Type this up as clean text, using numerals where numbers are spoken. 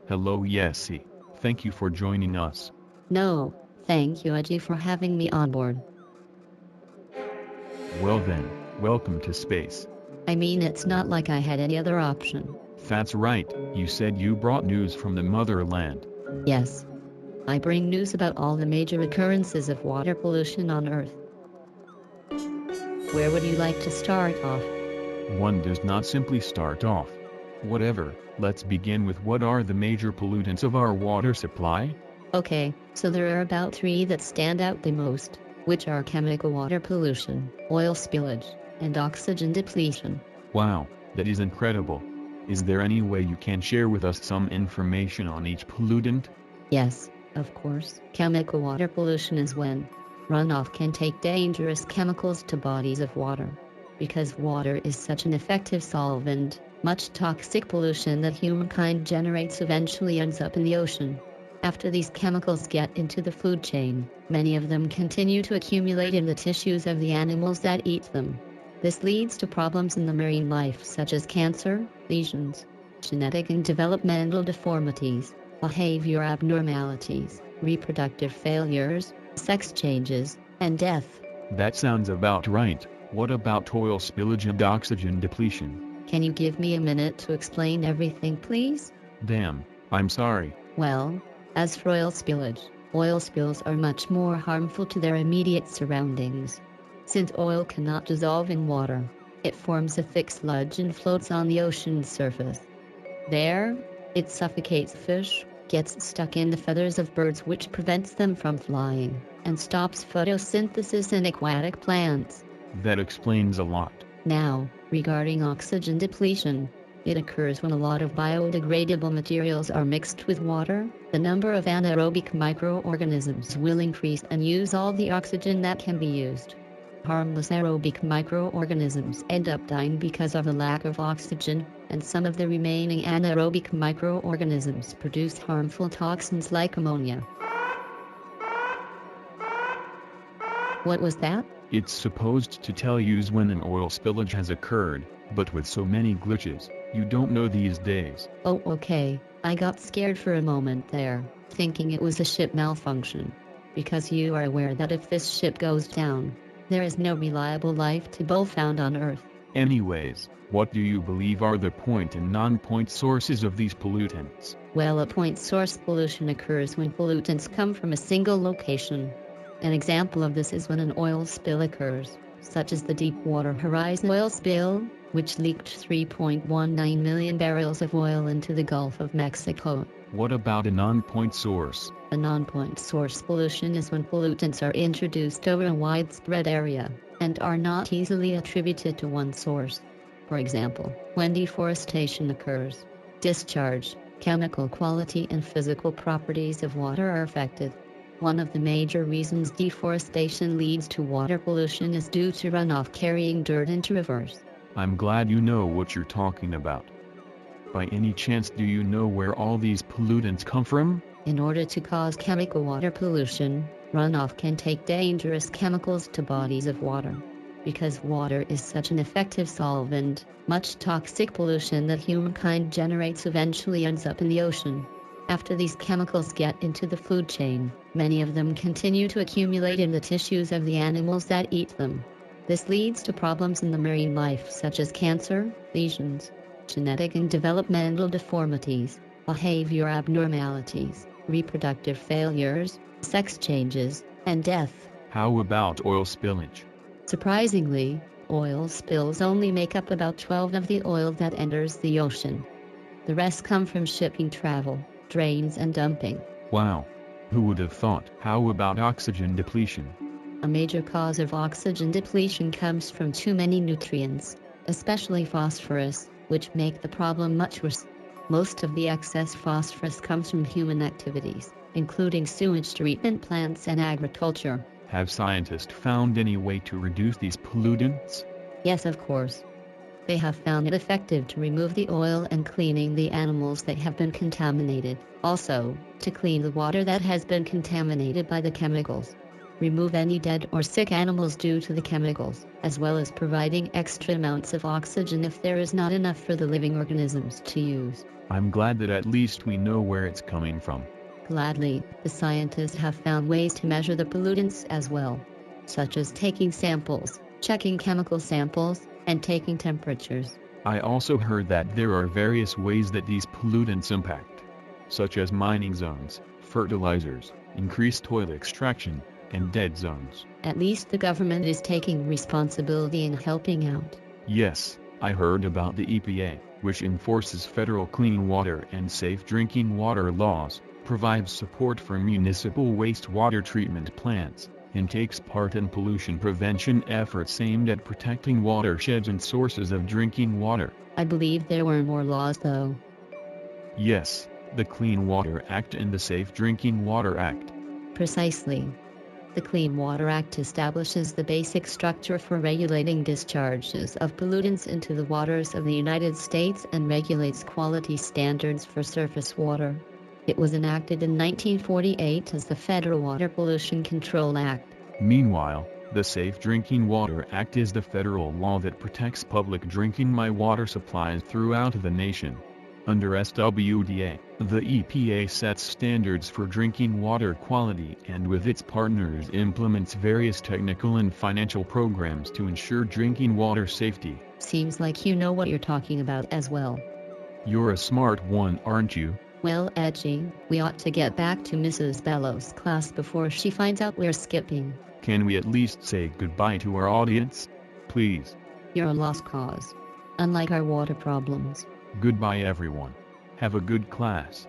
Hello Yessi. Thank you for joining us. No, thank you Aji for having me on board. Well then, welcome to space. I mean it's not like I had any other option. That's right, you said you brought news from the motherland. Yes. I bring news about all the major occurrences of water pollution on Earth. Where would you like to start off? One does not simply start off. Whatever, let's begin with what are the major pollutants of our water supply? Okay, so there are about three that stand out the most, which are chemical water pollution, oil spillage, and oxygen depletion. Wow, that is incredible. Is there any way you can share with us some information on each pollutant? Yes, of course. Chemical water pollution is when runoff can take dangerous chemicals to bodies of water. Because water is such an effective solvent, much toxic pollution that humankind generates eventually ends up in the ocean. After these chemicals get into the food chain, many of them continue to accumulate in the tissues of the animals that eat them. This leads to problems in the marine life such as cancer, lesions, genetic and developmental deformities, behavior abnormalities, reproductive failures, sex changes, and death. That sounds about right. What about oil spillage and oxygen depletion? Can you give me a minute to explain everything, please? Damn, I'm sorry. Well, as for oil spills are much more harmful to their immediate surroundings. Since oil cannot dissolve in water, it forms a thick sludge and floats on the ocean's surface. There, it suffocates fish, gets stuck in the feathers of birds which prevents them from flying, and stops photosynthesis in aquatic plants. That explains a lot. Now, regarding oxygen depletion, it occurs when a lot of biodegradable materials are mixed with water. The number of anaerobic microorganisms will increase and use all the oxygen that can be used. Harmless aerobic microorganisms end up dying because of the lack of oxygen, and some of the remaining anaerobic microorganisms produce harmful toxins like ammonia. What was that? It's supposed to tell you when an oil spillage has occurred, but with so many glitches, you don't know these days. Oh, okay. I got scared for a moment there, thinking it was a ship malfunction. Because you are aware that if this ship goes down, there is no reliable life to be found on Earth. Anyways, what do you believe are the point and non-point sources of these pollutants? Well, a point source pollution occurs when pollutants come from a single location. An example of this is when an oil spill occurs, such as the Deepwater Horizon oil spill, which leaked 3.19 million barrels of oil into the Gulf of Mexico. What about a non-point source? A non-point source pollution is when pollutants are introduced over a widespread area and are not easily attributed to one source. For example, when deforestation occurs, discharge, chemical quality and physical properties of water are affected. One of the major reasons deforestation leads to water pollution is due to runoff carrying dirt into rivers. I'm glad you know what you're talking about. By any chance do you know where all these pollutants come from? In order to cause chemical water pollution, runoff can take dangerous chemicals to bodies of water. Because water is such an effective solvent, much toxic pollution that humankind generates eventually ends up in the ocean. After these chemicals get into the food chain, many of them continue to accumulate in the tissues of the animals that eat them. This leads to problems in the marine life such as cancer, lesions, genetic and developmental deformities, behavior abnormalities, reproductive failures, sex changes, and death. How about oil spillage? Surprisingly, oil spills only make up about 12% of the oil that enters the ocean. The rest come from shipping travel, drains and dumping. Wow. Who would have thought? How about oxygen depletion? A major cause of oxygen depletion comes from too many nutrients, especially phosphorus, which make the problem much worse. Most of the excess phosphorus comes from human activities, including sewage treatment plants and agriculture. Have scientists found any way to reduce these pollutants? Yes, of course. They have found it effective to remove the oil and cleaning the animals that have been contaminated. Also, to clean the water that has been contaminated by the chemicals. remove any dead or sick animals due to the chemicals, as well as providing extra amounts of oxygen if there is not enough for the living organisms to use. I'm glad that at least we know where it's coming from. Gladly, the scientists have found ways to measure the pollutants as well, such as taking samples, checking chemical samples, and taking temperatures. I also heard that there are various ways that these pollutants impact, such as mining zones, fertilizers, increased oil extraction, and dead zones. At least the government is taking responsibility and helping out. Yes, I heard about the EPA, which enforces federal clean water and safe drinking water laws, provides support for municipal wastewater treatment plants, and takes part in pollution prevention efforts aimed at protecting watersheds and sources of drinking water. I believe there were more laws though. Yes, the Clean Water Act and the Safe Drinking Water Act. Precisely. The Clean Water Act establishes the basic structure for regulating discharges of pollutants into the waters of the United States and regulates quality standards for surface water. It was enacted in 1948 as the Federal Water Pollution Control Act. Meanwhile, the Safe Drinking Water Act is the federal law that protects public drinking water supplies throughout the nation. Under SWDA, the EPA sets standards for drinking water quality and with its partners implements various technical and financial programs to ensure drinking water safety. Seems like you know what you're talking about as well. You're a smart one, aren't you? Well, Edgy, we ought to get back to Mrs. Bellow's class before she finds out we're skipping. Can we at least say goodbye to our audience? Please. You're a lost cause. Unlike our water problems. Goodbye everyone. Have a good class.